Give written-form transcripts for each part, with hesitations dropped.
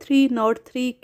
303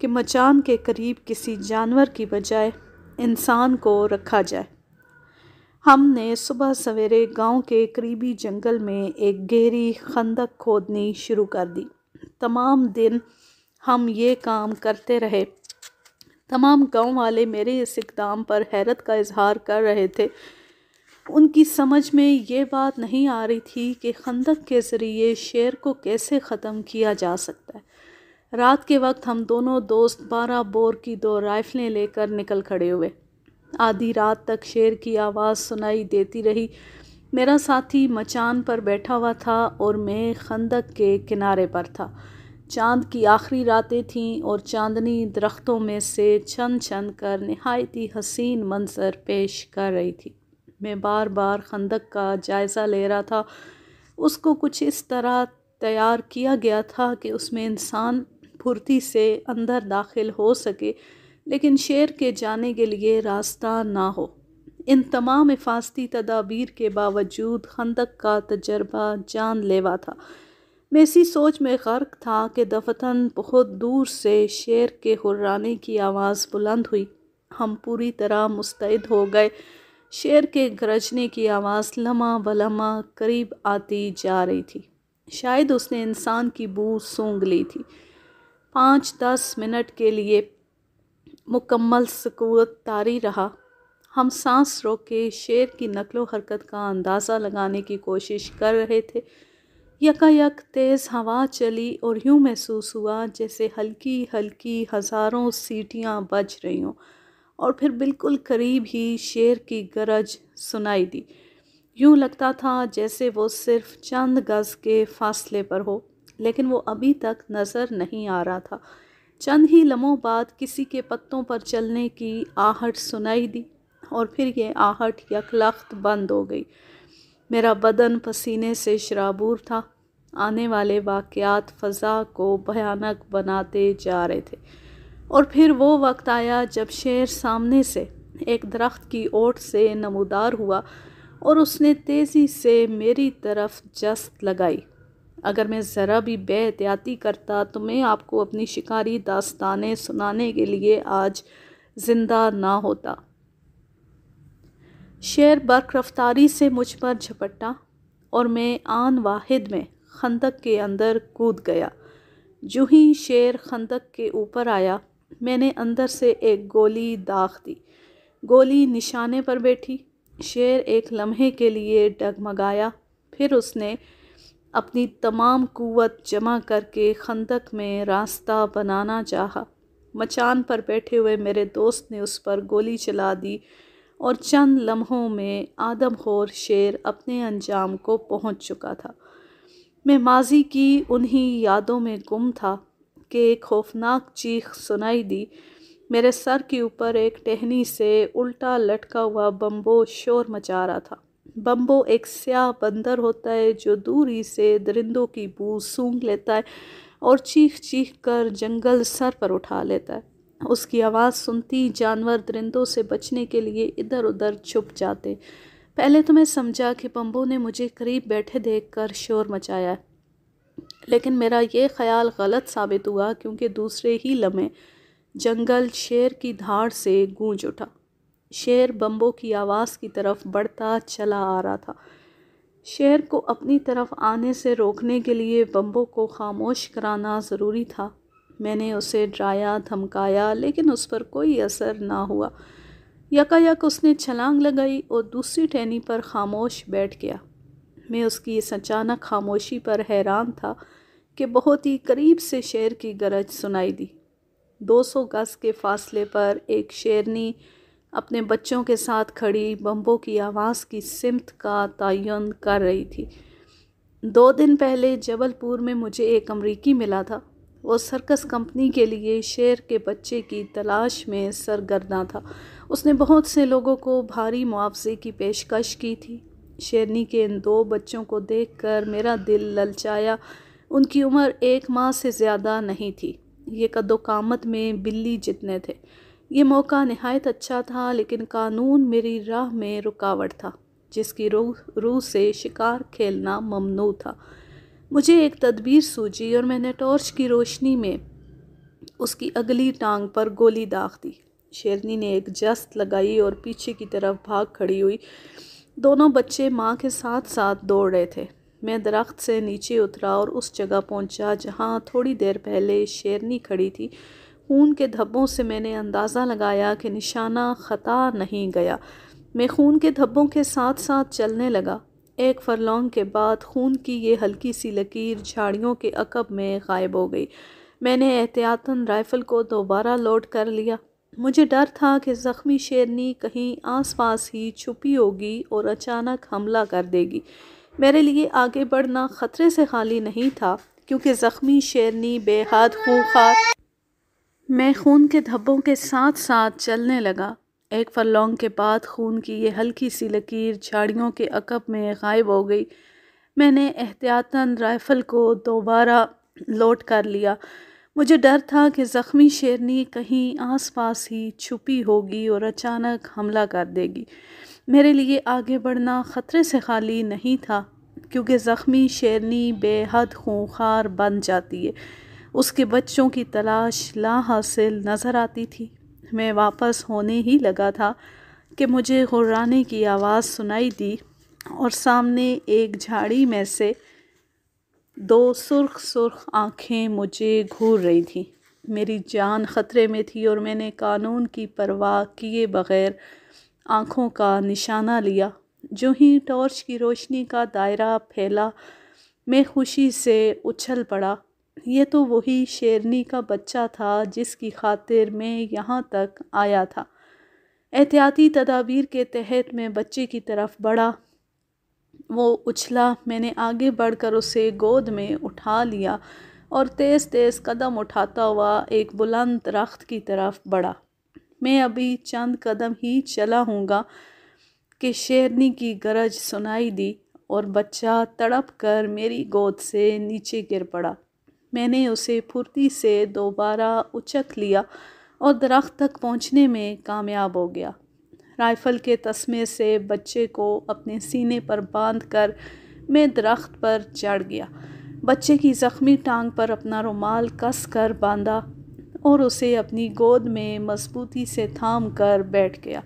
کہ مچان کے قریب کسی جانور کی بجائے انسان کو رکھا جائے۔ ہم نے صبح سویرے گاؤں کے قریبی جنگل میں ایک گہری خندق کھودنی شروع کر دی۔ تمام دن ہم یہ کام کرتے رہے۔ تمام گاؤں والے میرے اس اقدام پر حیرت کا اظہار کر رہے تھے۔ ان کی سمجھ میں یہ بات نہیں آ رہی تھی کہ خندق کے ذریعے شیر کو کیسے ختم کیا جا سکتا ہے۔ رات کے وقت ہم دونوں دوست 12 بور کی 2 رائفلیں لے کر نکل کھڑے ہوئے۔ آدھی رات تک شیر کی آواز سنائی دیتی رہی۔ میرا ساتھی مچان پر بیٹھا ہوا تھا اور میں خندق کے کنارے پر تھا۔ چاند کی آخری راتیں تھیں اور چاندنی درختوں میں سے چھن چھن کر نہایت ہی حسین منظر پیش کر رہی تھی۔ میں بار بار خندق کا جائزہ لے رہا تھا۔ اس کو کچھ اس طرح تیار کیا گیا تھا کہ اس میں انسان پھرتی سے اندر داخل ہو سکے لیکن شیر کے جانے کے لیے راستہ نہ ہو۔ ان تمام حفاظتی تدابیر کے باوجود خندق کا تجربہ جان لیوا تھا۔ میں اسی سوچ میں غرق تھا کہ دفتن بہت دور سے شیر کے ہرانے کی آواز بلند ہوئی۔ ہم پوری طرح مستعد ہو گئے۔ شیر کے گرجنے کی آواز لمحہ بلمحہ قریب آتی جا رہی تھی۔ شاید اس نے انسان کی بو سونگھ لی تھی۔ 5-10 منٹ کے لیے مکمل سکوت طاری رہا۔ ہم سانس روک کے شیر کی نقل و حرکت کا اندازہ لگانے کی کوشش کر رہے تھے۔ یکایک تیز ہوا چلی اور یوں محسوس ہوا جیسے ہلکی ہلکی ہزاروں سیٹیاں بج رہی ہوں، اور پھر بالکل قریب ہی شیر کی گرج سنائی دی۔ یوں لگتا تھا جیسے وہ صرف چند گز کے فاصلے پر ہو، لیکن وہ ابھی تک نظر نہیں آ رہا تھا۔ چند ہی لمحوں بعد کسی کے پتوں پر چلنے کی آہٹ سنائی دی اور پھر یہ آہٹ یکلخت بند ہو گئی۔ میرا بدن پسینے سے شرابور تھا۔ آنے والے واقعات فضا کو بھیانک بناتے جا رہے تھے، اور پھر وہ وقت آیا جب شیر سامنے سے ایک درخت کی اوٹ سے نمودار ہوا اور اس نے تیزی سے میری طرف جست لگائی۔ اگر میں ذرا بھی بے احتیاطی کرتا تو میں آپ کو اپنی شکاری داستانیں سنانے کے لیے آج زندہ نہ ہوتا۔ شیر برق رفتاری سے مجھ پر جھپٹا اور میں آن واحد میں خندق کے اندر کود گیا۔ جو ہی شیر خندق کے اوپر آیا، میں نے اندر سے ایک گولی داغ دی۔ گولی نشانے پر بیٹھی۔ شیر ایک لمحے کے لیے ڈگمگایا، پھر اس نے اپنی تمام قوت جمع کر کے خندق میں راستہ بنانا چاہا۔ مچان پر بیٹھے ہوئے میرے دوست نے اس پر گولی چلا دی اور چند لمحوں میں آدم خور شیر اپنے انجام کو پہنچ چکا تھا۔ میں ماضی کی انہی یادوں میں گم تھا کہ ایک خوفناک چیخ سنائی دی۔ میرے سر کے اوپر ایک ٹہنی سے الٹا لٹکا ہوا بمبو شور مچا رہا تھا۔ بمبو ایک سیاہ بندر ہوتا ہے جو دور ہی سے درندوں کی بو سونگھ لیتا ہے اور چیخ چیخ کر جنگل سر پر اٹھا لیتا ہے۔ اس کی آواز سنتی جانور درندوں سے بچنے کے لیے ادھر ادھر چھپ جاتے۔ پہلے تو میں سمجھا کہ بمبو نے مجھے قریب بیٹھے دیکھ کر شور مچایا ہے، لیکن میرا یہ خیال غلط ثابت ہوا کیونکہ دوسرے ہی لمحے جنگل شیر کی دھاڑ سے گونج اٹھا۔ شیر بمبو کی آواز کی طرف بڑھتا چلا آ رہا تھا۔ شیر کو اپنی طرف آنے سے روکنے کے لیے بمبو کو خاموش کرانا ضروری تھا۔ میں نے اسے ڈرایا دھمکایا لیکن اس پر کوئی اثر نہ ہوا۔ یکایک اس نے چھلانگ لگائی اور دوسری ٹہنی پر خاموش بیٹھ گیا۔ میں اس کی اس اچانک خاموشی پر حیران تھا کہ بہت ہی قریب سے شیر کی گرج سنائی دی۔ 200 گز کے فاصلے پر ایک شیرنی اپنے بچوں کے ساتھ کھڑی بمبو کی آواز کی سمت کا تعین کر رہی تھی۔ 2 دن پہلے جبل پور میں مجھے ایک امریکی ملا تھا۔ وہ سرکس کمپنی کے لیے شیر کے بچے کی تلاش میں سرگرداں تھا۔ اس نے بہت سے لوگوں کو بھاری معاوضے کی پیشکش کی تھی۔ شیرنی کے ان 2 بچوں کو دیکھ کر میرا دل للچایا۔ ان کی عمر 1 ماہ سے زیادہ نہیں تھی۔ یہ قد و قامت میں بلی جتنے تھے۔ یہ موقع نہایت اچھا تھا لیکن قانون میری راہ میں رکاوٹ تھا، جس کی روح سے شکار کھیلنا ممنوع تھا۔ مجھے ایک تدبیر سوجی اور میں نے ٹارچ کی روشنی میں اس کی اگلی ٹانگ پر گولی داغ دی۔ شیرنی نے ایک جست لگائی اور پیچھے کی طرف بھاگ کھڑی ہوئی۔ دونوں بچے ماں کے ساتھ ساتھ دوڑ رہے تھے۔ میں درخت سے نیچے اترا اور اس جگہ پہنچا جہاں تھوڑی دیر پہلے شیرنی کھڑی تھی۔ خون کے دھبوں سے میں نے اندازہ لگایا کہ نشانہ خطا نہیں گیا۔ میں خون کے دھبوں کے ساتھ ساتھ چلنے لگا۔ ایک فرلانگ کے بعد خون کی یہ ہلکی سی لکیر جھاڑیوں کے عقب میں غائب ہو گئی۔ میں نے احتیاطاً رائفل کو دوبارہ لوڈ کر لیا۔ مجھے ڈر تھا کہ زخمی شیرنی کہیں آس پاس ہی چھپی ہوگی اور اچانک حملہ کر دے گی۔ میرے لیے آگے بڑھنا خطرے سے خالی نہیں تھا کیونکہ زخمی شیرنی بے حد خونخوار۔ میں خون کے دھبوں کے ساتھ ساتھ چلنے لگا۔ ایک فرلانگ کے بعد خون کی یہ ہلکی سی لکیر جھاڑیوں کے عقب میں غائب ہو گئی۔ میں نے احتیاطاً رائفل کو دوبارہ لوڈ کر لیا۔ مجھے ڈر تھا کہ زخمی شیرنی کہیں آس پاس ہی چھپی ہوگی اور اچانک حملہ کر دے گی۔ میرے لیے آگے بڑھنا خطرے سے خالی نہیں تھا کیونکہ زخمی شیرنی بے حد خونخوار بن جاتی ہے۔ اس کے بچوں کی تلاش لا حاصل نظر آتی تھی۔ میں واپس ہونے ہی لگا تھا کہ مجھے غرانے کی آواز سنائی دی اور سامنے ایک جھاڑی میں سے دو سرخ آنکھیں مجھے گھور رہی تھیں۔ میری جان خطرے میں تھی اور میں نے قانون کی پرواہ کیے بغیر آنکھوں کا نشانہ لیا۔ جو ہی ٹارچ کی روشنی کا دائرہ پھیلا میں خوشی سے اچھل پڑا۔ یہ تو وہی شیرنی کا بچہ تھا جس کی خاطر میں یہاں تک آیا تھا۔ احتیاطی تدابیر کے تحت میں بچے کی طرف بڑھا۔ وہ اچھلا۔ میں نے آگے بڑھ کر اسے گود میں اٹھا لیا اور تیز تیز قدم اٹھاتا ہوا ایک بلند درخت کی طرف بڑھا۔ میں ابھی چند قدم ہی چلا ہوں گا کہ شیرنی کی گرج سنائی دی اور بچہ تڑپ کر میری گود سے نیچے گر پڑا۔ میں نے اسے پھرتی سے دوبارہ اچک لیا اور درخت تک پہنچنے میں کامیاب ہو گیا۔ رائفل کے تسمے سے بچے کو اپنے سینے پر باندھ کر میں درخت پر چڑھ گیا۔ بچے کی زخمی ٹانگ پر اپنا رومال کس کر باندھا اور اسے اپنی گود میں مضبوطی سے تھام کر بیٹھ گیا۔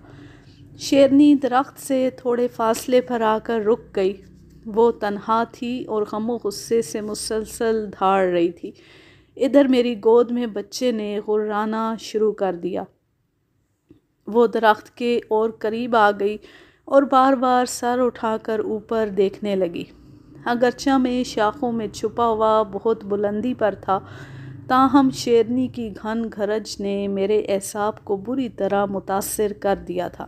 شیرنی درخت سے تھوڑے فاصلے پر آ کر رک گئی۔ وہ تنہا تھی اور غم و غصے سے مسلسل دھاڑ رہی تھی۔ ادھر میری گود میں بچے نے غرانا شروع کر دیا۔ وہ درخت کے اور قریب آ گئی اور بار بار سر اٹھا کر اوپر دیکھنے لگی۔ اگرچہ میں شاخوں میں چھپا ہوا بہت بلندی پر تھا، تاہم شیرنی کی گھن گرج نے میرے اعصاب کو بری طرح متاثر کر دیا تھا۔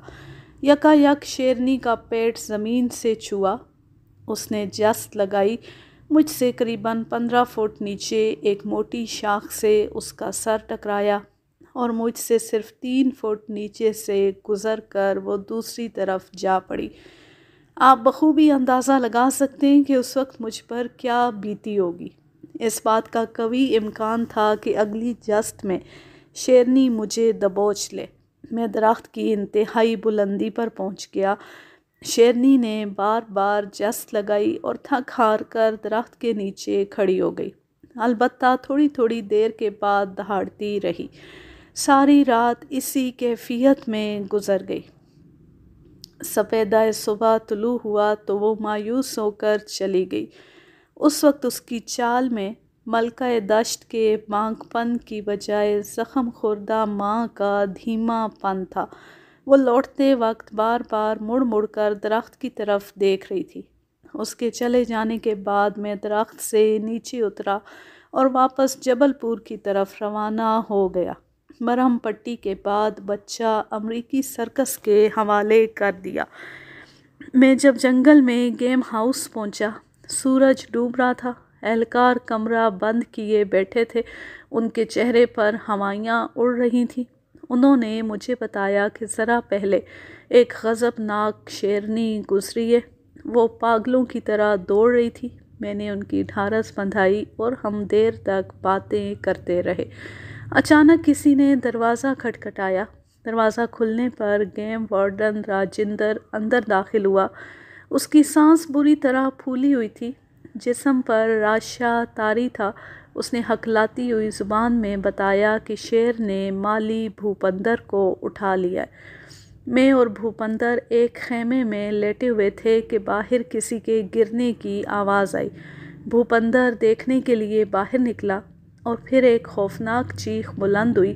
یکا یک شیرنی کا پیٹ زمین سے چھوا۔ اس نے جست لگائی۔ مجھ سے قریباً 15 فٹ نیچے ایک موٹی شاخ سے اس کا سر ٹکرایا اور مجھ سے صرف 3 فٹ نیچے سے گزر کر وہ دوسری طرف جا پڑی۔ آپ بخوبی اندازہ لگا سکتے ہیں کہ اس وقت مجھ پر کیا بیتی ہوگی۔ اس بات کا قوی امکان تھا کہ اگلی جست میں شیرنی مجھے دبوچ لے۔ میں درخت کی انتہائی بلندی پر پہنچ گیا۔ شیرنی نے بار بار جست لگائی اور تھک ہار کر درخت کے نیچے کھڑی ہو گئی، البتہ تھوڑی تھوڑی دیر کے بعد دہاڑتی رہی۔ ساری رات اسی کیفیت میں گزر گئی۔ سپیدہ صبح طلوع ہوا تو وہ مایوس ہو کر چلی گئی۔ اس وقت اس کی چال میں ملکہ دشت کے بانک پن کی بجائے زخم خوردہ ماں کا دھیما پن تھا۔ وہ لوٹتے وقت بار بار مڑ مڑ کر درخت کی طرف دیکھ رہی تھی۔ اس کے چلے جانے کے بعد میں درخت سے نیچے اترا اور واپس جبل پور کی طرف روانہ ہو گیا۔ مرہم پٹی کے بعد بچہ امریکی سرکس کے حوالے کر دیا۔ میں جب جنگل میں گیم ہاؤس پہنچا، سورج ڈوب رہا تھا۔ اہلکار کمرہ بند کیے بیٹھے تھے، ان کے چہرے پر ہوائیاں اڑ رہی تھیں۔ انہوں نے مجھے بتایا کہ ذرا پہلے ایک غضبناک شیرنی گزری ہے۔ وہ پاگلوں کی طرح دوڑ رہی تھی۔ میں نے ان کی ڈھارس بندھائی اور ہم دیر تک باتیں کرتے رہے۔ اچانک کسی نے دروازہ کھٹکھٹایا۔ دروازہ کھلنے پر گیم وارڈن راجندر اندر داخل ہوا۔ اس کی سانس بری طرح پھولی ہوئی تھی۔ جسم پر راشا طاری تھا۔ اس نے ہکلاتی ہوئی زبان میں بتایا کہ شیر نے مالی بھوپندر کو اٹھا لیا ہے۔ میں اور بھوپندر ایک خیمے میں لیٹے ہوئے تھے کہ باہر کسی کے گرنے کی آواز آئی۔ بھوپندر دیکھنے کے لیے باہر نکلا اور پھر ایک خوفناک چیخ بلند ہوئی۔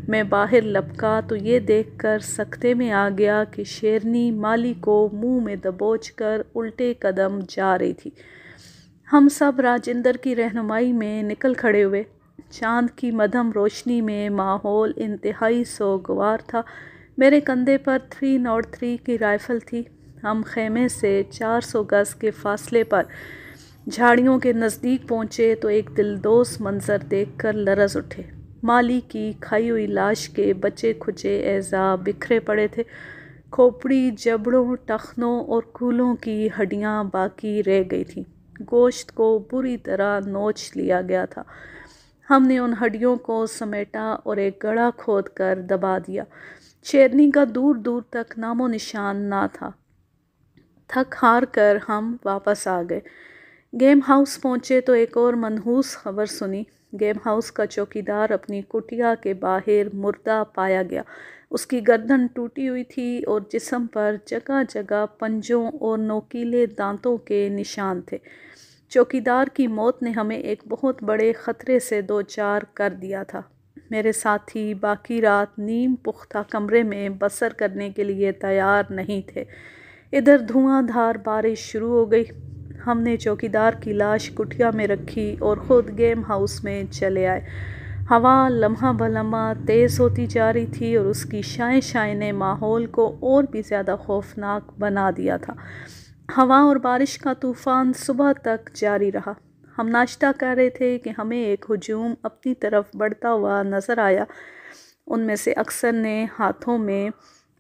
میں باہر لپکا تو یہ دیکھ کر سکتے میں آ گیا کہ شیرنی مالی کو منہ میں دبوچ کر الٹے قدم جا رہی تھی۔ ہم سب راجندر کی رہنمائی میں نکل کھڑے ہوئے۔ چاند کی مدھم روشنی میں ماحول انتہائی سوگوار تھا۔ میرے کندھے پر 303 کی رائفل تھی۔ ہم خیمے سے 400 گز کے فاصلے پر جھاڑیوں کے نزدیک پہنچے تو ایک دلدوز منظر دیکھ کر لرز اٹھے۔ مالی کی کھائی ہوئی لاش کے بچے کھچے اعضاء بکھرے پڑے تھے۔ کھوپڑی، جبڑوں، ٹخنوں اور کولوں کی ہڈیاں باقی رہ گئی تھیں۔ گوشت کو بری طرح نوچ لیا گیا تھا۔ ہم نے ان ہڈیوں کو سمیٹا اور ایک گڑھا کھود کر دبا دیا۔ شیرنی کا دور دور تک نام و نشان نہ تھا۔ تھک ہار کر ہم واپس آ گئے۔ گیم ہاؤس پہنچے تو ایک اور منحوس خبر سنی۔ گیم ہاؤس کا چوکیدار اپنی کٹیا کے باہر مردہ پایا گیا۔ اس کی گردن ٹوٹی ہوئی تھی اور جسم پر جگہ جگہ پنجوں اور نوکیلے دانتوں کے نشان تھے۔ چوکیدار کی موت نے ہمیں ایک بہت بڑے خطرے سے دوچار کر دیا تھا۔ میرے ساتھی باقی رات نیم پختہ کمرے میں بسر کرنے کے لیے تیار نہیں تھے۔ ادھر دھواں دھار بارش شروع ہو گئی۔ ہم نے چوکیدار کی لاش کٹیا میں رکھی اور خود گیم ہاؤس میں چلے آئے۔ ہوا لمحہ بلمحہ تیز ہوتی جا رہی تھی اور اس کی شائیں شائیں نے ماحول کو اور بھی زیادہ خوفناک بنا دیا تھا۔ ہوا اور بارش کا طوفان صبح تک جاری رہا۔ ہم ناشتہ کر رہے تھے کہ ہمیں ایک ہجوم اپنی طرف بڑھتا ہوا نظر آیا۔ ان میں سے اکثر نے ہاتھوں میں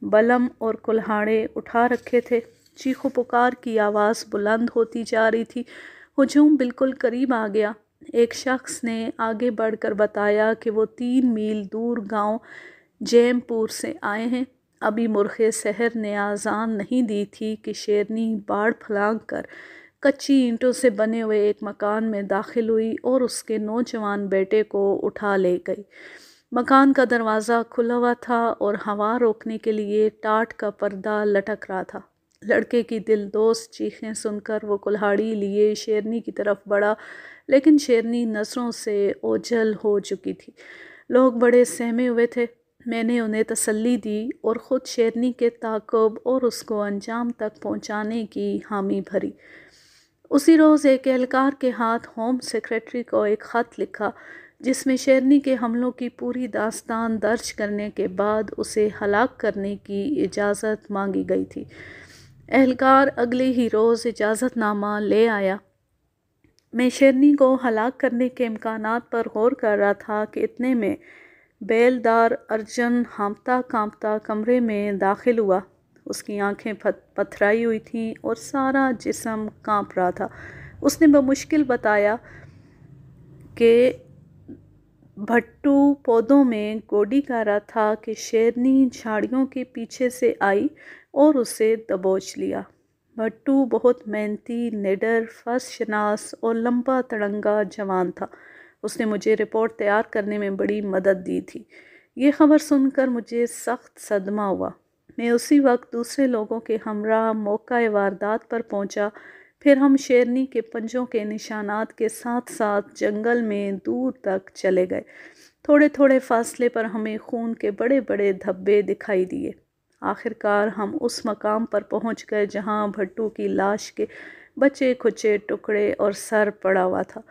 بلم اور کلہاڑے اٹھا رکھے تھے۔ چیخ و پکار کی آواز بلند ہوتی جا رہی تھی۔ ہجوم بالکل قریب آ گیا۔ ایک شخص نے آگے بڑھ کر بتایا کہ وہ 3 میل دور گاؤں جیم پور سے آئے ہیں۔ ابھی مرغ سحر نے اذان نہیں دی تھی کہ شیرنی باڑ پھلانگ کر کچی اینٹوں سے بنے ہوئے ایک مکان میں داخل ہوئی اور اس کے نوجوان بیٹے کو اٹھا لے گئی۔ مکان کا دروازہ کھلا ہوا تھا اور ہوا روکنے کے لیے ٹاٹ کا پردہ لٹک رہا تھا۔ لڑکے کی دلدوز چیخیں سن کر وہ کلہاڑی لیے شیرنی کی طرف بڑھا، لیکن شیرنی نظروں سے اوجھل ہو چکی تھی۔ لوگ بڑے سہمے ہوئے تھے۔ میں نے انہیں تسلی دی اور خود شیرنی کے تعاقب اور اس کو انجام تک پہنچانے کی حامی بھری۔ اسی روز ایک اہلکار کے ہاتھ ہوم سیکریٹری کو ایک خط لکھا جس میں شیرنی کے حملوں کی پوری داستان درج کرنے کے بعد اسے ہلاک کرنے کی اجازت مانگی گئی تھی۔ اہلکار اگلے ہی روز اجازت نامہ لے آیا۔ میں شیرنی کو ہلاک کرنے کے امکانات پر غور کر رہا تھا کہ اتنے میں بیلدار ارجن ہانپتا کانپتا کمرے میں داخل ہوا۔ اس کی آنکھیں پتھرائی ہوئی تھیں اور سارا جسم کانپ رہا تھا۔ اس نے بمشکل بتایا کہ بھٹو پودوں میں گوڈی کر رہا تھا کہ شیرنی جھاڑیوں کے پیچھے سے آئی اور اسے دبوچ لیا۔ بھٹو بہت محنتی، نڈر، فرض شناس اور لمبا تڑنگا جوان تھا۔ اس نے مجھے رپورٹ تیار کرنے میں بڑی مدد دی تھی۔ یہ خبر سن کر مجھے سخت صدمہ ہوا۔ میں اسی وقت دوسرے لوگوں کے ہمراہ موقع واردات پر پہنچا۔ پھر ہم شیرنی کے پنجوں کے نشانات کے ساتھ ساتھ جنگل میں دور تک چلے گئے۔ تھوڑے تھوڑے فاصلے پر ہمیں خون کے بڑے بڑے دھبے دکھائی دیے۔ آخرکار ہم اس مقام پر پہنچ گئے جہاں بھٹو کی لاش کے بچے کھچے ٹکڑے اور سر پڑا ہوا تھا۔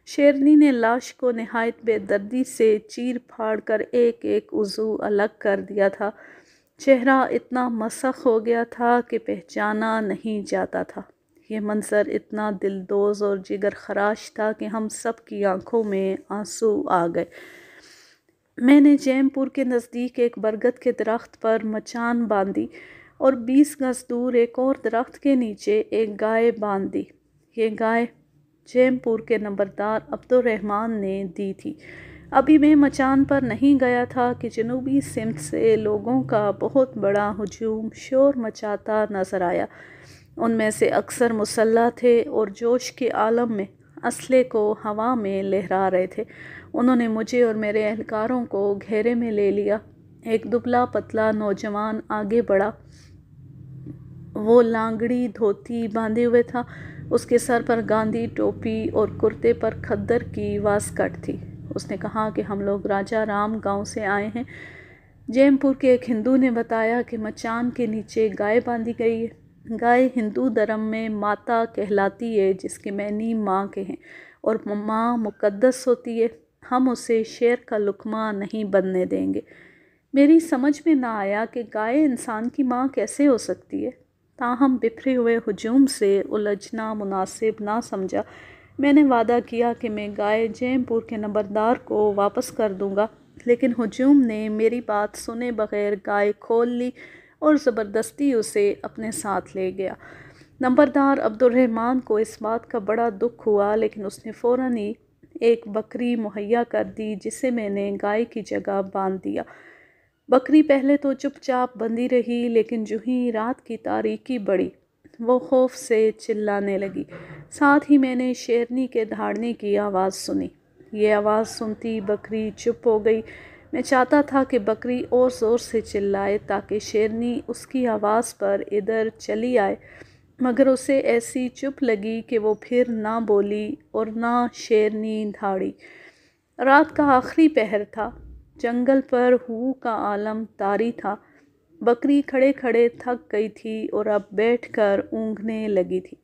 شیرنی نے لاش کو نہایت بے دردی سے چیر پھاڑ کر ایک ایک عضو الگ کر دیا تھا۔ چہرہ اتنا مسخ ہو گیا تھا کہ پہچانا نہیں جاتا تھا۔ یہ منظر اتنا دلدوز اور جگر خراش تھا کہ ہم سب کی آنکھوں میں آنسو آ گئے۔ میں نے جیم پور کے نزدیک ایک برگد کے درخت پر مچان باندھی اور 20 گز دور ایک اور درخت کے نیچے ایک گائے باندھ دی۔ یہ گائے جیم پور کے نمبردار عبدالرحمن نے دی تھی۔ ابھی میں مچان پر نہیں گیا تھا کہ جنوبی سمت سے لوگوں کا بہت بڑا ہجوم شور مچاتا نظر آیا۔ ان میں سے اکثر مسلح تھے اور جوش کے عالم میں اسلحے کو ہوا میں لہرا رہے تھے۔ انہوں نے مجھے اور میرے اہلکاروں کو گھیرے میں لے لیا۔ ایک دبلا پتلا نوجوان آگے بڑھا۔ وہ لانگڑی دھوتی باندھے ہوئے تھا۔ اس کے سر پر گاندھی ٹوپی اور کرتے پر کھدر کی واسکٹ تھی۔ اس نے کہا کہ ہم لوگ راجا رام گاؤں سے آئے ہیں۔ جیم پور کے ایک ہندو نے بتایا کہ مچان کے نیچے گائے باندھی گئی ہے۔ گائے ہندو دھرم میں ماتا کہلاتی ہے، جس کے معنی ماں کے ہیں، اور ماں مقدس ہوتی ہے۔ ہم اسے شیر کا لقمہ نہیں بننے دیں گے۔ میری سمجھ میں نہ آیا کہ گائے انسان کی ماں کیسے ہو سکتی ہے، تاہم بکھرے ہوئے ہجوم سے الجھنا مناسب نہ سمجھا۔ میں نے وعدہ کیا کہ میں گائے جیم پور کے نمبردار کو واپس کر دوں گا، لیکن ہجوم نے میری بات سنے بغیر گائے کھول لی اور زبردستی اسے اپنے ساتھ لے گیا۔ نمبردار عبد الرحمن کو اس بات کا بڑا دکھ ہوا، لیکن اس نے فوراً ہی ایک بکری مہیا کر دی، جسے میں نے گائے کی جگہ باندھ دیا۔ بکری پہلے تو چپ چاپ بندھی رہی، لیکن جو ہی رات کی تاریکی بڑھی، وہ خوف سے چلانے لگی۔ ساتھ ہی میں نے شیرنی کے دھاڑنے کی آواز سنی۔ یہ آواز سنتی بکری چپ ہو گئی۔ میں چاہتا تھا کہ بکری اور زور سے چلائے تاکہ شیرنی اس کی آواز پر ادھر چلی آئے، مگر اسے ایسی چپ لگی کہ وہ پھر نہ بولی اور نہ شیرنی دھاڑی۔ رات کا آخری پہر تھا۔ جنگل پر ہو کا عالم طاری تھا۔ بکری کھڑے کھڑے تھک گئی تھی اور اب بیٹھ کر اونگنے لگی تھی۔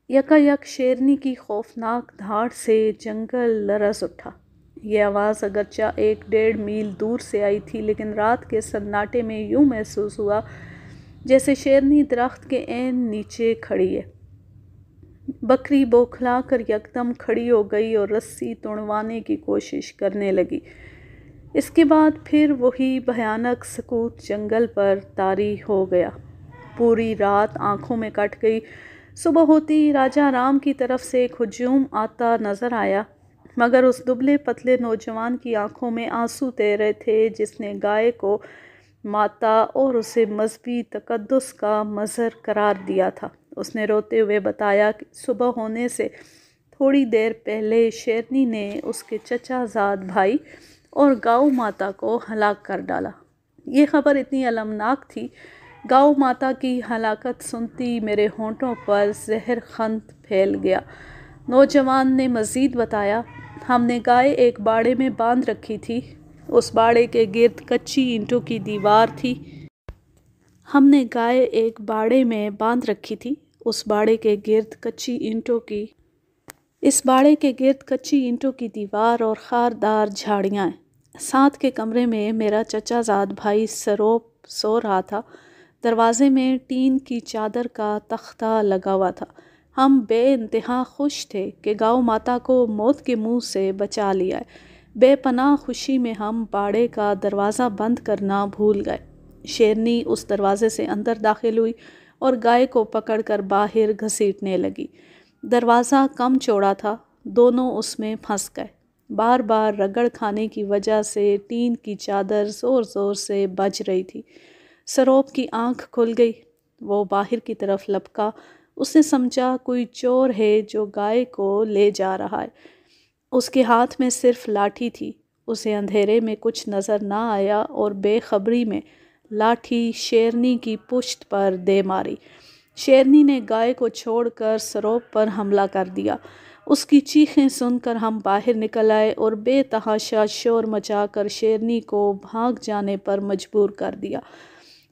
یکا یک شیرنی کی خوفناک دھاڑ سے جنگل لرز اٹھا۔ یہ آواز اگرچہ 1-1.5 میل دور سے آئی تھی، لیکن رات کے سناٹے میں یوں محسوس ہوا جیسے شیرنی درخت کے عین نیچے کھڑی ہے۔ بکری بوکھلا کر یکدم کھڑی ہو گئی اور رسی توڑوانے کی کوشش کرنے لگی۔ اس کے بعد پھر وہی بھیانک سکوت جنگل پر طاری ہو گیا۔ پوری رات آنکھوں میں کٹ گئی۔ صبح ہوتی راجا رام کی طرف سے ایک ہجوم آتا نظر آیا، مگر اس دبلے پتلے نوجوان کی آنکھوں میں آنسو تیرے تھے، جس نے گائے کو ماتا اور اسے مذہبی تقدس کا مظہر قرار دیا تھا۔ اس نے روتے ہوئے بتایا کہ صبح ہونے سے تھوڑی دیر پہلے شیرنی نے اس کے چچا زاد بھائی اور گاؤ ماتا کو ہلاک کر ڈالا۔ یہ خبر اتنی المناک تھی، گاؤ ماتا کی ہلاکت سنتی میرے ہونٹوں پر زہر خند پھیل گیا۔ نوجوان نے مزید بتایا، ہم نے گائے ایک باڑے میں باندھ رکھی تھی۔ اس باڑے کے گرد کچی اینٹوں کی دیوار تھی۔ ہم نے گائے ایک باڑے میں باندھ رکھی تھی۔ اس باڑے کے گرد کچی اینٹوں کی دیوار اور خاردار جھاڑیاں ہیں۔ ساتھ کے کمرے میں میرا چچا زاد بھائی سروپ سو رہا تھا۔ دروازے میں ٹین کی چادر کا تختہ لگا ہوا تھا۔ ہم بے انتہا خوش تھے کہ گاؤ ماتا کو موت کے منہ سے بچا لیا ہے۔ بے پناہ خوشی میں ہم باڑے کا دروازہ بند کرنا بھول گئے۔ شیرنی اس دروازے سے اندر داخل ہوئی اور گائے کو پکڑ کر باہر گھسیٹنے لگی۔ دروازہ کم چوڑا تھا، دونوں اس میں پھنس گئے۔ بار بار رگڑ کھانے کی وجہ سے ٹین کی چادر زور زور سے بج رہی تھی۔ سروپ کی آنکھ کھل گئی۔ وہ باہر کی طرف لپکا۔ اس نے سمجھا کوئی چور ہے جو گائے کو لے جا رہا ہے۔ اس کے ہاتھ میں صرف لاٹھی تھی۔ اسے اندھیرے میں کچھ نظر نہ آیا اور بے خبری میں لاٹھی شیرنی کی پشت پر دے ماری۔ شیرنی نے گائے کو چھوڑ کر سروپ پر حملہ کر دیا۔ اس کی چیخیں سن کر ہم باہر نکل آئے اور بے تحاشا شور مچا کر شیرنی کو بھاگ جانے پر مجبور کر دیا۔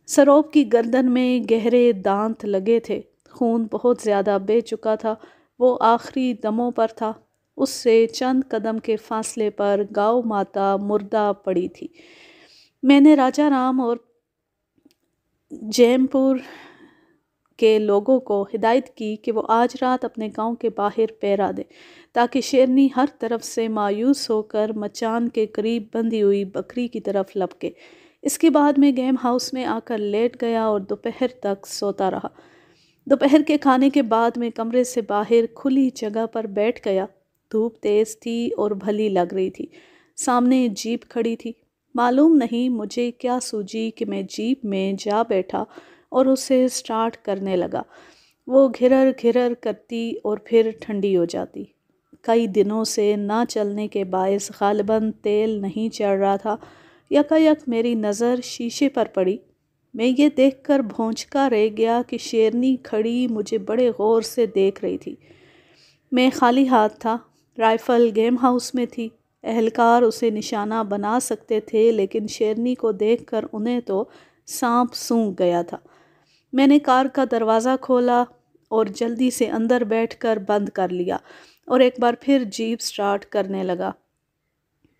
سروپ کی گردن میں گہرے دانت لگے تھے۔ خون بہت زیادہ بہہ چکا تھا۔ وہ آخری دموں پر تھا۔ اس سے چند قدم کے فاصلے پر گاؤ ماتا مردہ پڑی تھی۔ میں نے راجا رام اور جیم پور کے لوگوں کو ہدایت کی کہ وہ آج رات اپنے گاؤں کے باہر پہرا دیں، تاکہ شیرنی ہر طرف سے مایوس ہو کر مچان کے قریب بندھی ہوئی بکری کی طرف لپکے۔ اس کے بعد میں گیم ہاؤس میں آ کر لیٹ گیا اور دوپہر تک سوتا رہا۔ دوپہر کے کھانے کے بعد میں کمرے سے باہر کھلی جگہ پر بیٹھ گیا۔ دھوپ تیز تھی اور بھلی لگ رہی تھی۔ سامنے جیپ کھڑی تھی۔ معلوم نہیں مجھے کیا سوجی کہ میں جیپ میں جا بیٹھا اور اسے سٹارٹ کرنے لگا۔ وہ گھرر گھرر کرتی اور پھر ٹھنڈی ہو جاتی۔ کئی دنوں سے نہ چلنے کے باعث غالباً تیل نہیں چڑھ رہا تھا۔ یکایک میری نظر شیشے پر پڑی۔ میں یہ دیکھ کر بھونچکا رہ گیا کہ شیرنی کھڑی مجھے بڑے غور سے دیکھ رہی تھی۔ میں خالی ہاتھ تھا، رائفل گیم ہاؤس میں تھی۔ اہلکار اسے نشانہ بنا سکتے تھے لیکن شیرنی کو دیکھ کر انہیں تو سانپ سونگھ گیا تھا۔ میں نے کار کا دروازہ کھولا اور جلدی سے اندر بیٹھ کر بند کر لیا اور ایک بار پھر جیپ سٹارٹ کرنے لگا۔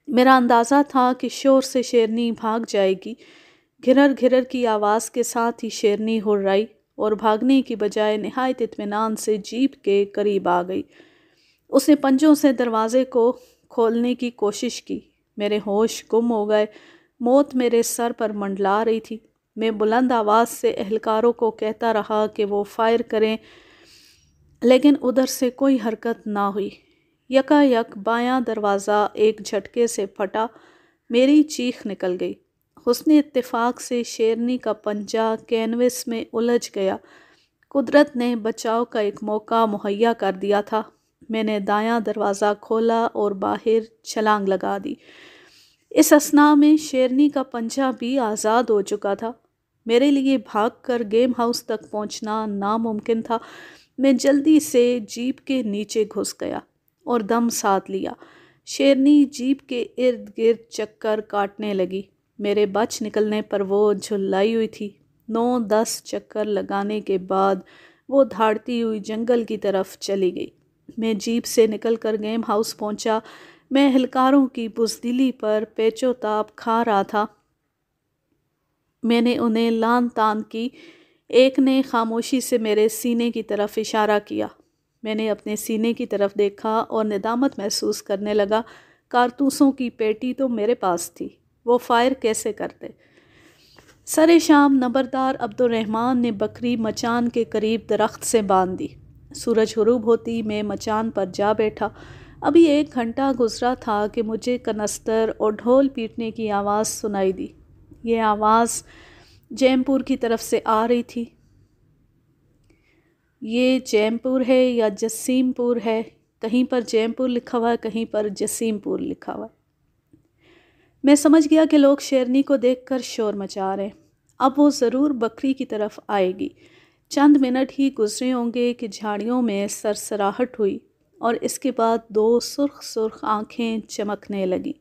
میرا اندازہ تھا کہ شور سے شیرنی بھاگ جائے گی۔ گھرر گھرر کی آواز کے ساتھ ہی شیرنی ہررائی اور بھاگنے کی بجائے نہایت اطمینان سے جیپ کے قریب آ گئی۔ اس نے پنجوں سے دروازے کو کھولنے کی کوشش کی۔ میرے ہوش گم ہو گئے۔ موت میرے سر پر منڈلا رہی تھی۔ میں بلند آواز سے اہلکاروں کو کہتا رہا کہ وہ فائر کریں لیکن ادھر سے کوئی حرکت نہ ہوئی۔ یکایک بایاں دروازہ ایک جھٹکے سے پھٹا۔ میری چیخ نکل گئی۔ حسن اتفاق سے شیرنی کا پنجہ کینوس میں الجھ گیا۔ قدرت نے بچاؤ کا ایک موقع مہیا کر دیا تھا۔ میں نے دایاں دروازہ کھولا اور باہر چھلانگ لگا دی۔ اس اثناء میں شیرنی کا پنجہ بھی آزاد ہو چکا تھا۔ میرے لیے بھاگ کر گیم ہاؤس تک پہنچنا ناممکن تھا۔ میں جلدی سے جیپ کے نیچے گھس گیا اور دم ساتھ لیا۔ شیرنی جیپ کے ارد گرد چکر کاٹنے لگی۔ میرے بچ نکلنے پر وہ جھلائی ہوئی تھی۔ 9-10 چکر لگانے کے بعد وہ دھاڑتی ہوئی جنگل کی طرف چلی گئی۔ میں جیپ سے نکل کر گیم ہاؤس پہنچا۔ میں اہلکاروں کی بزدلی پر پیچ و تاب کھا رہا تھا۔ میں نے انہیں لان تان کی۔ ایک نے خاموشی سے میرے سینے کی طرف اشارہ کیا۔ میں نے اپنے سینے کی طرف دیکھا اور ندامت محسوس کرنے لگا۔ کارتوسوں کی پیٹی تو میرے پاس تھی، وہ فائر کیسے کرتے؟ سر شام نمبردار عبدالرحمن نے بکری مچان کے قریب درخت سے باندھ دی۔ سورج غروب ہوتی میں مچان پر جا بیٹھا۔ ابھی 1 گھنٹہ گزرا تھا کہ مجھے کنستر اور ڈھول پیٹنے کی آواز سنائی دی۔ یہ آواز جیم پور کی طرف سے آ رہی تھی۔ یہ جیم پور ہے یا جسیم پور ہے؟ کہیں پر جیم پور لکھا ہوا ہے، کہیں پر جسیم پور لکھا ہوا ہے۔ میں سمجھ گیا کہ لوگ شیرنی کو دیکھ کر شور مچا رہے ہیں۔ اب وہ ضرور بکری کی طرف آئے گی۔ چند منٹ ہی گزرے ہوں گے کہ جھاڑیوں میں سرسراہٹ ہوئی اور اس کے بعد 2 سرخ سرخ آنکھیں چمکنے لگیں۔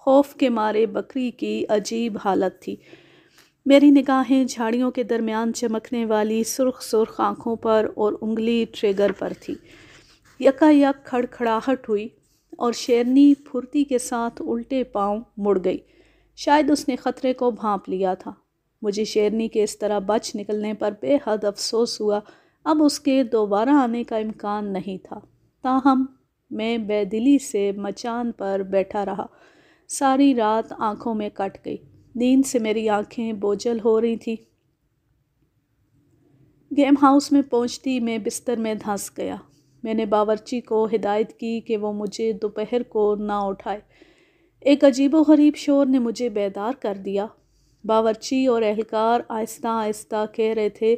خوف کے مارے بکری کی عجیب حالت تھی۔ میری نگاہیں جھاڑیوں کے درمیان چمکنے والی سرخ سرخ آنکھوں پر اور انگلی ٹریگر پر تھی۔ یکایک کھڑکھڑاہٹ ہوئی اور شیرنی پھرتی کے ساتھ الٹے پاؤں مڑ گئی۔ شاید اس نے خطرے کو بھانپ لیا تھا۔ مجھے شیرنی کے اس طرح بچ نکلنے پر بے حد افسوس ہوا۔ اب اس کے دوبارہ آنے کا امکان نہیں تھا۔ تاہم میں بے دلی سے مچان پر بیٹھا رہا۔ ساری رات آنکھوں میں کٹ گئی۔ نیند سے میری آنکھیں بوجھل ہو رہی تھیں۔ گیم ہاؤس میں پہنچتی میں بستر میں دھنس گیا۔ میں نے باورچی کو ہدایت کی کہ وہ مجھے دوپہر کو نہ اٹھائے۔ ایک عجیب و غریب شور نے مجھے بیدار کر دیا۔ باورچی اور اہلکار آہستہ آہستہ کہہ رہے تھے،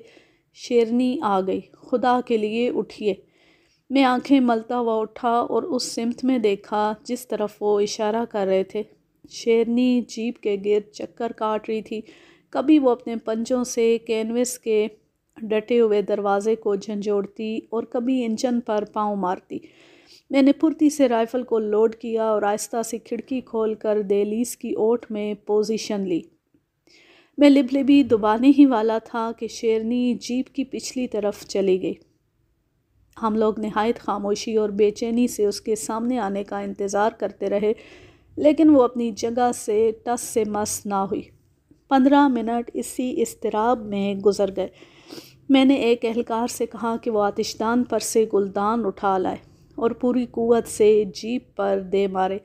شیرنی آ گئی، خدا کے لیے اٹھیے۔ میں آنکھیں ملتا ہوا اٹھا اور اس سمت میں دیکھا جس طرف وہ اشارہ کر رہے تھے۔ شیرنی جیپ کے گرد چکر کاٹ رہی تھی۔ کبھی وہ اپنے پنجوں سے کینوس کے ڈٹے ہوئے دروازے کو جھنجھوڑتی اور کبھی انجن پر پاؤں مارتی۔ میں نے پھرتی سے رائفل کو لوڈ کیا اور آہستہ سے کھڑکی کھول کر دہلیز کی اوٹ میں پوزیشن لی۔ میں لبلبی دبانے ہی والا تھا کہ شیرنی جیپ کی پچھلی طرف چلی گئی۔ ہم لوگ نہایت خاموشی اور بے چینی سے اس کے سامنے آنے کا انتظار کرتے رہے لیکن وہ اپنی جگہ سے ٹس سے مس نہ ہوئی۔ 15 منٹ اسی اضطراب میں گزر گئے۔ میں نے ایک اہلکار سے کہا کہ وہ آتشدان پر سے گلدان اٹھا لائے اور پوری قوت سے جیپ پر دے مارے۔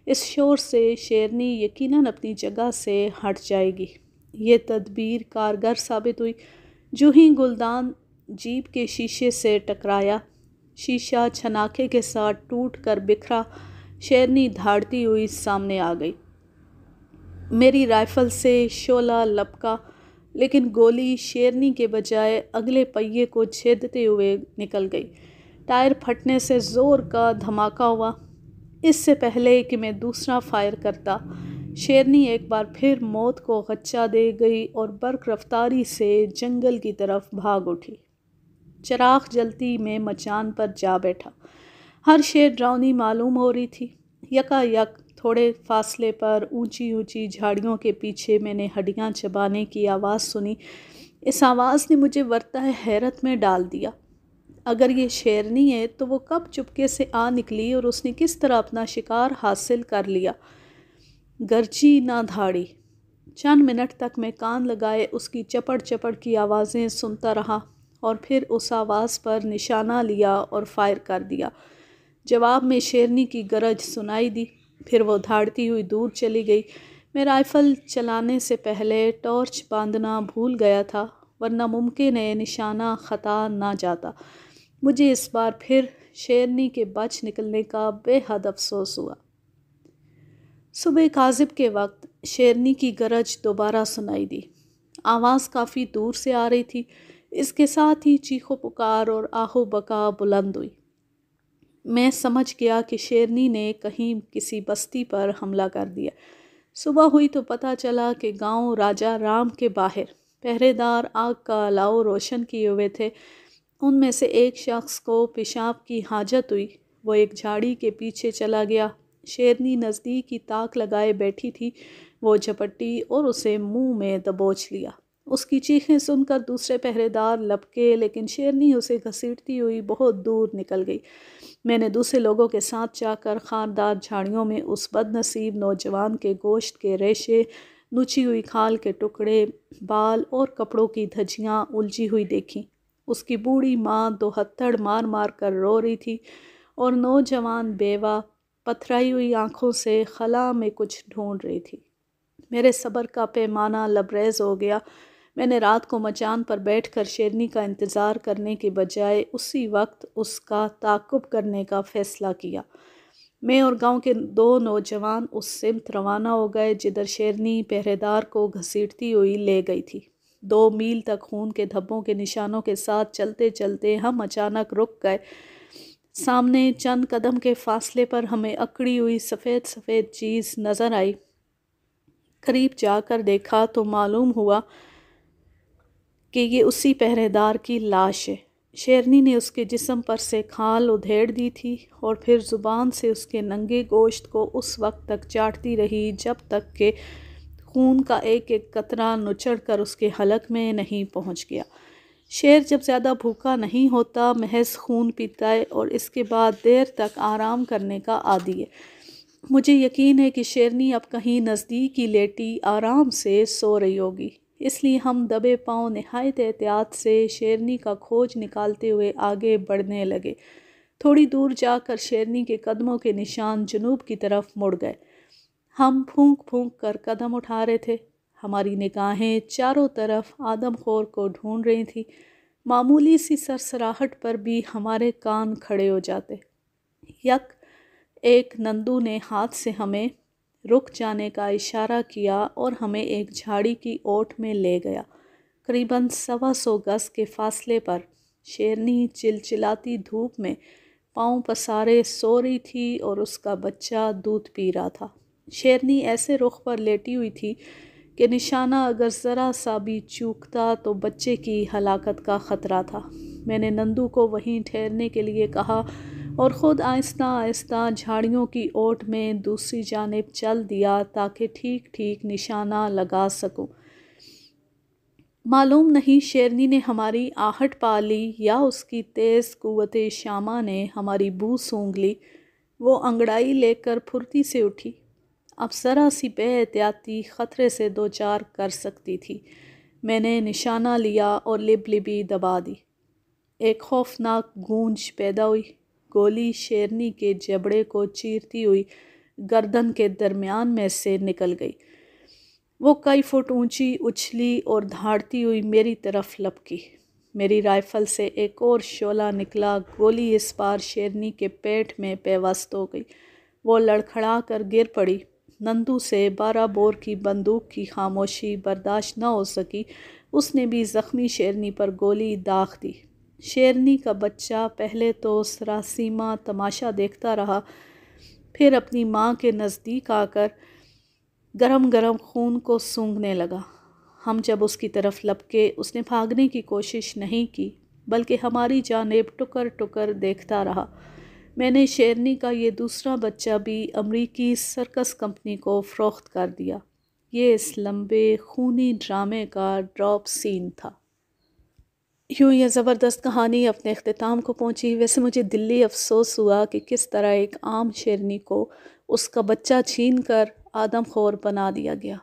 اس شور سے شیرنی یقیناً اپنی جگہ سے ہٹ جائے گی۔ یہ تدبیر کارگر ثابت ہوئی۔ جو ہی گلدان جیپ کے شیشے سے ٹکرایا، شیشہ چھناکے کے ساتھ ٹوٹ کر بکھرا۔ شیرنی دھاڑتی ہوئی سامنے آ گئی۔ میری رائفل سے شعلہ لپکا۔ لیکن گولی شیرنی کے بجائے اگلے پہیے کو چھیدتے ہوئے نکل گئی۔ ٹائر پھٹنے سے زور کا دھماکہ ہوا۔ اس سے پہلے کہ میں دوسرا فائر کرتا، شیرنی ایک بار پھر موت کو غچہ دے گئی اور برق رفتاری سے جنگل کی طرف بھاگ اٹھی۔ چراغ جلتی میں مچان پر جا بیٹھا۔ ہر شے ڈراؤنی معلوم ہو رہی تھی۔ یکا یک تھوڑے فاصلے پر اونچی اونچی جھاڑیوں کے پیچھے میں نے ہڈیاں چبانے کی آواز سنی۔ اس آواز نے مجھے ورطۂ حیرت میں ڈال دیا۔ اگر یہ شیرنی ہے تو وہ کب چپکے سے آ نکلی اور اس نے کس طرح اپنا شکار حاصل کر لیا؟ گرجی نہ دھاڑی۔ چند منٹ تک میں کان لگائے اس کی چپڑ چپڑ کی آوازیں سنتا رہا اور پھر اس آواز پر نشانہ لیا اور فائر کر دیا۔ جواب میں شیرنی کی گرج سنائی دی، پھر وہ دھاڑتی ہوئی دور چلی گئی۔ میں رائفل چلانے سے پہلے ٹارچ باندھنا بھول گیا تھا، ورنہ ممکن ہے نشانہ خطا نہ جاتا۔ مجھے اس بار پھر شیرنی کے بچ نکلنے کا بے حد افسوس ہوا۔ صبح کاذب کے وقت شیرنی کی گرج دوبارہ سنائی دی۔ آواز کافی دور سے آ رہی تھی۔ اس کے ساتھ ہی چیخ و پکار اور آہ و بکا بلند ہوئی۔ میں سمجھ گیا کہ شیرنی نے کہیں کسی بستی پر حملہ کر دیا۔ صبح ہوئی تو پتہ چلا کہ گاؤں راجا رام کے باہر پہرے دار آگ کا الاؤ روشن کیے ہوئے تھے۔ ان میں سے ایک شخص کو پیشاب کی حاجت ہوئی، وہ ایک جھاڑی کے پیچھے چلا گیا۔ شیرنی نزدیک ہی تاک لگائے بیٹھی تھی، وہ جھپٹی اور اسے منہ میں دبوچ لیا۔ اس کی چیخیں سن کر دوسرے پہرے دار لپکے، لیکن شیرنی اسے گھسیٹتی ہوئی بہت دور نکل گئی۔ میں نے دوسرے لوگوں کے ساتھ جا کر خاردار جھاڑیوں میں اس بد نصیب نوجوان کے گوشت کے ریشے، نوچی ہوئی کھال کے ٹکڑے، بال اور کپڑوں کی دھجیاں الجھی ہوئی دیکھیں۔ اس کی بوڑھی ماں دو ہتھڑ مار مار کر رو رہی تھی اور نوجوان بیوہ پتھرائی ہوئی آنکھوں سے خلا میں کچھ ڈھونڈ رہی تھی۔ میرے صبر کا پیمانہ لبریز ہو گیا۔ میں نے رات کو مچان پر بیٹھ کر شیرنی کا انتظار کرنے کے بجائے اسی وقت اس کا تعاقب کرنے کا فیصلہ کیا۔ میں اور گاؤں کے دو نوجوان اس سمت روانہ ہو گئے جدھر شیرنی پہرے دار کو گھسیٹتی ہوئی لے گئی تھی۔ 2 میل تک خون کے دھبوں کے نشانوں کے ساتھ چلتے چلتے ہم اچانک رک گئے۔ سامنے چند قدم کے فاصلے پر ہمیں اکڑی ہوئی سفید سفید چیز نظر آئی۔ قریب جا کر دیکھا تو معلوم ہوا کہ یہ اسی پہرے دار کی لاش ہے۔ شیرنی نے اس کے جسم پر سے کھال ادھیڑ دی تھی اور پھر زبان سے اس کے ننگے گوشت کو اس وقت تک چاٹتی رہی جب تک کہ خون کا ایک ایک قطرہ نچڑ کر اس کے حلق میں نہیں پہنچ گیا۔ شیر جب زیادہ بھوکا نہیں ہوتا محض خون پیتا ہے اور اس کے بعد دیر تک آرام کرنے کا عادی ہے۔ مجھے یقین ہے کہ شیرنی اب کہیں نزدیک ہی لیٹی آرام سے سو رہی ہوگی، اس لیے ہم دبے پاؤں نہایت احتیاط سے شیرنی کا کھوج نکالتے ہوئے آگے بڑھنے لگے۔ تھوڑی دور جا کر شیرنی کے قدموں کے نشان جنوب کی طرف مڑ گئے۔ ہم پھونک پھونک کر قدم اٹھا رہے تھے۔ ہماری نگاہیں چاروں طرف آدم خور کو ڈھونڈ رہی تھیں۔ معمولی سی سرسراہٹ پر بھی ہمارے کان کھڑے ہو جاتے۔ یک ایک نندو نے ہاتھ سے ہمیں رک جانے کا اشارہ کیا اور ہمیں ایک جھاڑی کی اوٹ میں لے گیا۔ قریباً 125 گز کے فاصلے پر شیرنی چلچلاتی دھوپ میں پاؤں پسارے سو رہی تھی اور اس کا بچہ دودھ پی رہا تھا۔ شیرنی ایسے رخ پر لیٹی ہوئی تھی کہ نشانہ اگر ذرا سا بھی چوکتا تو بچے کی ہلاکت کا خطرہ تھا۔ میں نے نندو کو وہیں ٹھہرنے کے لیے کہا اور خود آہستہ آہستہ جھاڑیوں کی اوٹ میں دوسری جانب چل دیا تاکہ ٹھیک ٹھیک نشانہ لگا سکوں۔ معلوم نہیں شیرنی نے ہماری آہٹ پا لی یا اس کی تیز قوت شامہ نے ہماری بو سونگھ لی۔ وہ انگڑائی لے کر پھرتی سے اٹھی۔ اب ذرا سی بے احتیاطی خطرے سے دوچار کر سکتی تھی۔ میں نے نشانہ لیا اور لب لبی دبا دی۔ ایک خوفناک گونج پیدا ہوئی۔ گولی شیرنی کے جبڑے کو چیرتی ہوئی گردن کے درمیان میں سے نکل گئی۔ وہ کئی فٹ اونچی اچھلی اور دھاڑتی ہوئی میری طرف لپکی۔ میری رائفل سے ایک اور شعلہ نکلا۔ گولی اس بار شیرنی کے پیٹ میں پیوست ہو گئی۔ وہ لڑکھڑا کر گر پڑی۔ نندو سے 12 بور کی بندوق کی خاموشی برداشت نہ ہو سکی۔ اس نے بھی زخمی شیرنی پر گولی داغ دی۔ شیرنی کا بچہ پہلے تو سراسیمہ تماشا دیکھتا رہا، پھر اپنی ماں کے نزدیک آ کر گرم گرم خون کو سونگھنے لگا۔ ہم جب اس کی طرف لپکے، اس نے بھاگنے کی کوشش نہیں کی، بلکہ ہماری جانب ٹکر ٹکر دیکھتا رہا۔ میں نے شیرنی کا یہ دوسرا بچہ بھی امریکی سرکس کمپنی کو فروخت کر دیا۔ یہ اس لمبے خونی ڈرامے کا ڈراپ سین تھا۔ یوں یہ زبردست کہانی اپنے اختتام کو پہنچی۔ ویسے مجھے دلی افسوس ہوا کہ کس طرح ایک عام شیرنی کو اس کا بچہ چھین کر آدم خور بنا دیا گیا۔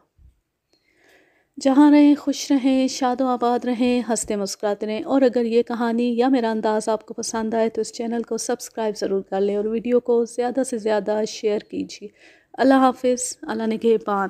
جہاں رہیں خوش رہیں، شاد و آباد رہیں، ہنستے مسکراتے رہیں، اور اگر یہ کہانی یا میرا انداز آپ کو پسند آئے تو اس چینل کو سبسکرائب ضرور کر لیں اور ویڈیو کو زیادہ سے زیادہ شیئر کیجیے۔ اللہ حافظ، اللہ نگہبان۔